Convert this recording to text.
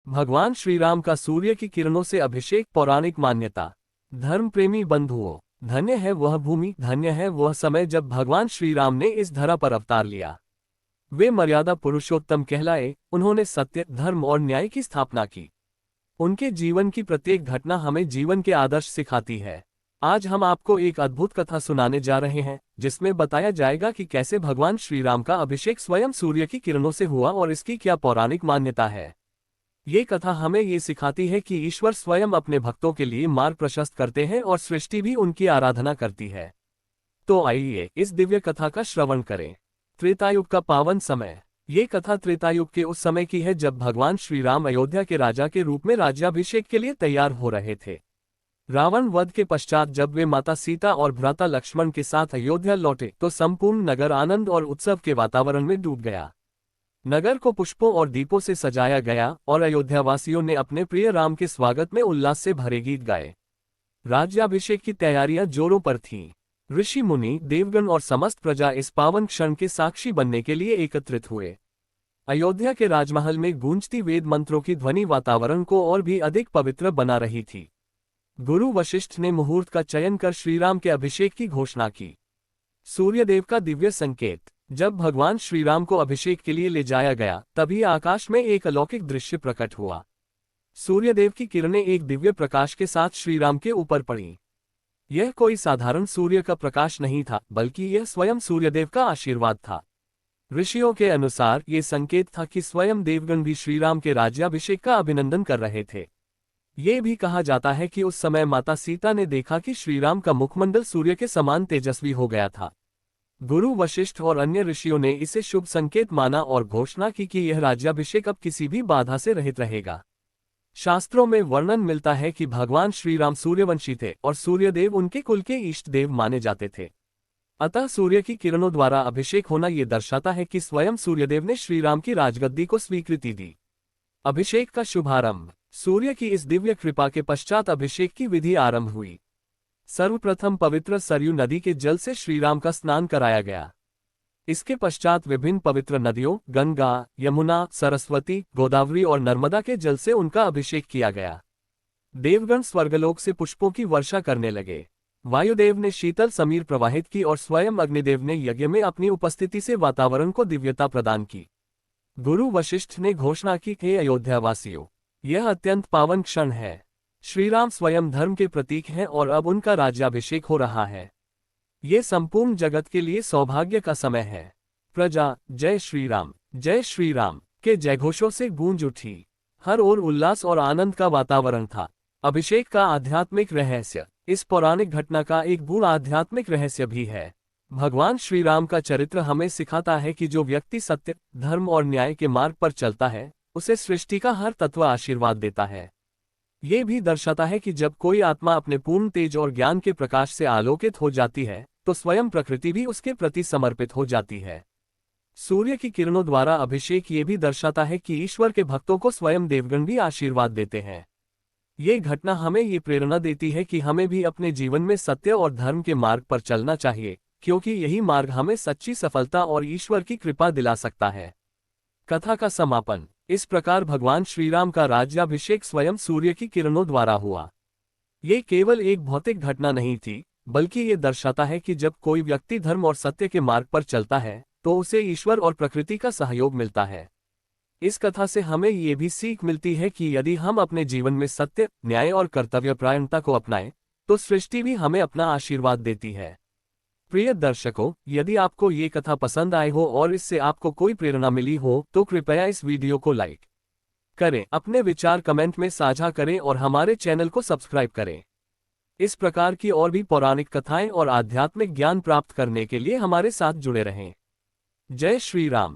भगवान श्री राम का सूर्य की किरणों से अभिषेक। पौराणिक मान्यता। धर्म प्रेमी बंधुओं, धन्य है वह भूमि, धन्य है वह समय जब भगवान श्री राम ने इस धरा पर अवतार लिया। वे मर्यादा पुरुषोत्तम कहलाए। उन्होंने सत्य, धर्म और न्याय की स्थापना की। उनके जीवन की प्रत्येक घटना हमें जीवन के आदर्श सिखाती है। आज हम आपको एक अद्भुत कथा सुनाने जा रहे हैं, जिसमें बताया जाएगा कि कैसे भगवान श्री राम का अभिषेक स्वयं सूर्य की किरणों से हुआ और इसकी क्या पौराणिक मान्यता है। ये कथा हमें ये सिखाती है कि ईश्वर स्वयं अपने भक्तों के लिए मार्ग प्रशस्त करते हैं और सृष्टि भी उनकी आराधना करती है। तो आइए इस दिव्य कथा का श्रवण करें। त्रेतायुग का पावन समय। ये कथा त्रेतायुग के उस समय की है जब भगवान श्री राम अयोध्या के राजा के रूप में राज्याभिषेक के लिए तैयार हो रहे थे। रावण वध के पश्चात जब वे माता सीता और भ्राता लक्ष्मण के साथ अयोध्या लौटे तो संपूर्ण नगर आनंद और उत्सव के वातावरण में डूब गया। नगर को पुष्पों और दीपों से सजाया गया और अयोध्यावासियों ने अपने प्रिय राम के स्वागत में उल्लास से भरे गीत गाए। राज्याभिषेक की तैयारियां जोरों पर थीं। ऋषि मुनि, देवगण और समस्त प्रजा इस पावन क्षण के साक्षी बनने के लिए एकत्रित हुए। अयोध्या के राजमहल में गूंजती वेद मंत्रों की ध्वनि वातावरण को और भी अधिक पवित्र बना रही थी। गुरु वशिष्ठ ने मुहूर्त का चयन कर श्रीराम के अभिषेक की घोषणा की। सूर्यदेव का दिव्य संकेत। जब भगवान श्रीराम को अभिषेक के लिए ले जाया गया तभी आकाश में एक अलौकिक दृश्य प्रकट हुआ। सूर्यदेव की किरणें एक दिव्य प्रकाश के साथ श्रीराम के ऊपर पड़ीं। यह कोई साधारण सूर्य का प्रकाश नहीं था, बल्कि यह स्वयं सूर्यदेव का आशीर्वाद था। ऋषियों के अनुसार ये संकेत था कि स्वयं देवगण भी श्रीराम के राज्याभिषेक का अभिनंदन कर रहे थे। ये भी कहा जाता है कि उस समय माता सीता ने देखा कि श्रीराम का मुखमंडल सूर्य के समान तेजस्वी हो गया था। गुरु वशिष्ठ और अन्य ऋषियों ने इसे शुभ संकेत माना और घोषणा की कि यह राज्याभिषेक अब किसी भी बाधा से रहित रहेगा। शास्त्रों में वर्णन मिलता है कि भगवान श्रीराम सूर्यवंशी थे और सूर्यदेव उनके कुल के इष्ट देव माने जाते थे। अतः सूर्य की किरणों द्वारा अभिषेक होना ये दर्शाता है कि स्वयं सूर्यदेव ने श्रीराम की राजगद्दी को स्वीकृति दी। अभिषेक का शुभारंभ। सूर्य की इस दिव्य कृपा के पश्चात अभिषेक की विधि आरंभ हुई। सर्वप्रथम पवित्र सरयू नदी के जल से श्रीराम का स्नान कराया गया। इसके पश्चात विभिन्न पवित्र नदियों गंगा, यमुना, सरस्वती, गोदावरी और नर्मदा के जल से उनका अभिषेक किया गया। देवगण स्वर्गलोक से पुष्पों की वर्षा करने लगे। वायुदेव ने शीतल समीर प्रवाहित की और स्वयं अग्निदेव ने यज्ञ में अपनी उपस्थिति से वातावरण को दिव्यता प्रदान की। गुरु वशिष्ठ ने घोषणा की, हे अयोध्यावासियों, यह अत्यंत पावन क्षण है। श्रीराम स्वयं धर्म के प्रतीक हैं और अब उनका राज्याभिषेक हो रहा है। ये संपूर्ण जगत के लिए सौभाग्य का समय है। प्रजा जय श्री राम के जयघोषों से गूंज उठी। हर ओर उल्लास और आनंद का वातावरण था। अभिषेक का आध्यात्मिक रहस्य। इस पौराणिक घटना का एक गूढ़ आध्यात्मिक रहस्य भी है। भगवान श्रीराम का चरित्र हमें सिखाता है कि जो व्यक्ति सत्य, धर्म और न्याय के मार्ग पर चलता है, उसे सृष्टि का हर तत्व आशीर्वाद देता है। ये भी दर्शाता है कि जब कोई आत्मा अपने पूर्ण तेज और ज्ञान के प्रकाश से आलोकित हो जाती है तो स्वयं प्रकृति भी उसके प्रति समर्पित हो जाती है। सूर्य की किरणों द्वारा अभिषेक ये भी दर्शाता है कि ईश्वर के भक्तों को स्वयं देवगण भी आशीर्वाद देते हैं। ये घटना हमें ये प्रेरणा देती है कि हमें भी अपने जीवन में सत्य और धर्म के मार्ग पर चलना चाहिए, क्योंकि यही मार्ग हमें सच्ची सफलता और ईश्वर की कृपा दिला सकता है। कथा का समापन। इस प्रकार भगवान श्रीराम का राज्याभिषेक स्वयं सूर्य की किरणों द्वारा हुआ। ये केवल एक भौतिक घटना नहीं थी, बल्कि ये दर्शाता है कि जब कोई व्यक्ति धर्म और सत्य के मार्ग पर चलता है तो उसे ईश्वर और प्रकृति का सहयोग मिलता है। इस कथा से हमें ये भी सीख मिलती है कि यदि हम अपने जीवन में सत्य, न्याय और कर्तव्यपरायणता को अपनाएं तो सृष्टि भी हमें अपना आशीर्वाद देती है। प्रिय दर्शकों, यदि आपको ये कथा पसंद आई हो और इससे आपको कोई प्रेरणा मिली हो तो कृपया इस वीडियो को लाइक करें, अपने विचार कमेंट में साझा करें और हमारे चैनल को सब्सक्राइब करें। इस प्रकार की और भी पौराणिक कथाएं और आध्यात्मिक ज्ञान प्राप्त करने के लिए हमारे साथ जुड़े रहें। जय श्री राम।